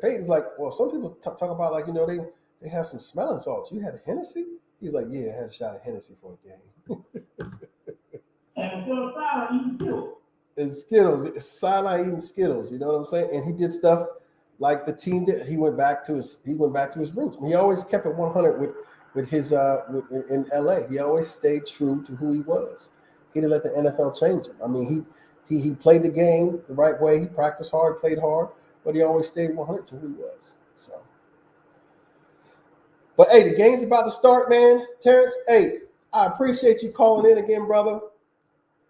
Peyton's like, well, some people talk about like, they have some smelling salts. You had a Hennessy? He's like, yeah, I had a shot of Hennessy for a game. And instead of silent, eating Skittles. It's Skittles. It's sideline eating Skittles. You know what I'm saying? And he did stuff like the team did. He went back to his roots. He always kept it 100 with his in LA. He always stayed true to who he was. He didn't let the NFL change him. I mean, he played the game the right way. He practiced hard, played hard, but he always stayed 100 to who he was. So, but hey, the game's about to start, man. Terrence, hey, I appreciate you calling in again, brother.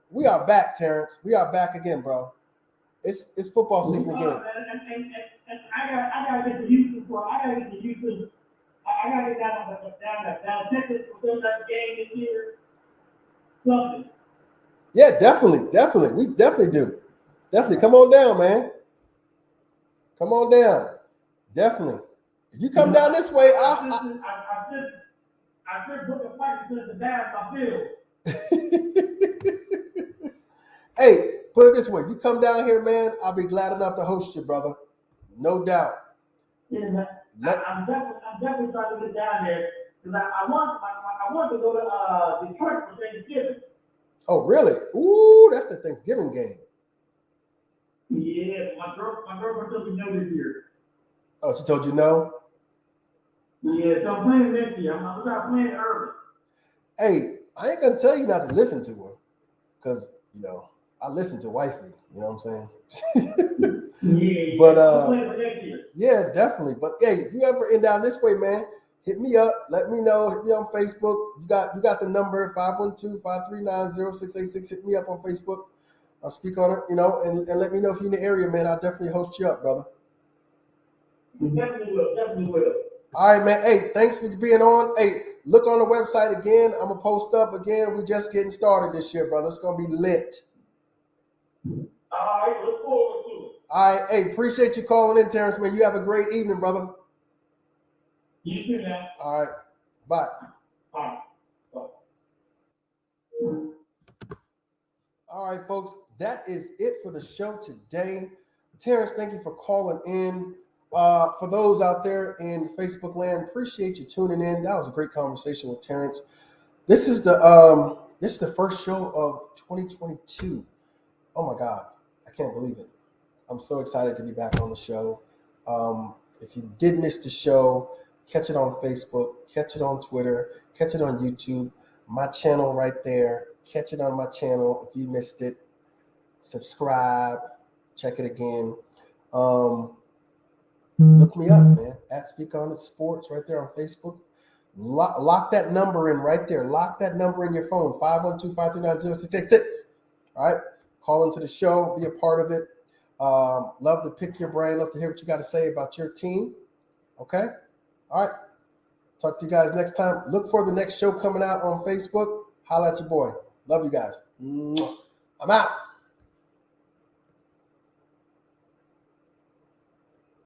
We are back, Terrence. We are back again, bro. It's football season again. And I gotta get to Houston, bro. I gotta get to Houston. I gotta get down Texas for that game this year. Something. Yeah, definitely. We definitely do. Definitely. Come on down, man. Come on down. Definitely. If you come down this way, I just booked a flight to the Dallas. I feel. Hey, put it this way. If you come down here, man, I'll be glad enough to host you, brother. No doubt. Yeah, man. I'm definitely trying to get down there because I want to go to Detroit for Thanksgiving. Oh, really? Ooh, that's the Thanksgiving game. Yeah, my girlfriend told me no this year. Oh, she told you no? Yeah, so I'm playing next year. I'm not playing early. Hey, I ain't gonna tell you not to listen to her, because I listen to wifey. You know what I'm saying? Yeah. But I'm playing for next year. yeah, definitely. But hey, if you ever in down this way, man, hit me up. Let me know. Hit me on Facebook. You got the number 512-539-0686. Hit me up on Facebook. I'll speak on it, and let me know if you're in the area, man. I'll definitely host you up, brother. Definitely will. All right, man. Hey, thanks for being on. Hey, look on the website again. I'm going to post up again. We're just getting started this year, brother. It's going to be lit. All right, look forward to it. All right. Hey, appreciate you calling in, Terrence, man. You have a great evening, brother. You too, man. All right. Bye. All right. All right, folks. That is it for the show today. Terrence, thank you for calling in. For those out there in Facebook land, appreciate you tuning in. That was a great conversation with Terrence. This is the first show of 2022. Oh my God, I can't believe it. I'm so excited to be back on the show. If you did miss the show, catch it on Facebook, catch it on Twitter, catch it on YouTube. My channel right there. Catch it on my channel if you missed it. Subscribe, check it again. Look me up, man. At Speak On It Sports right there on Facebook. Lock that number in right there. Lock that number in your phone, 512-539-0686. All right? Call into the show. Be a part of it. Love to pick your brain. Love to hear what you got to say about your team. Okay? All right. Talk to you guys next time. Look for the next show coming out on Facebook. Holla at your boy. Love you guys. I'm out.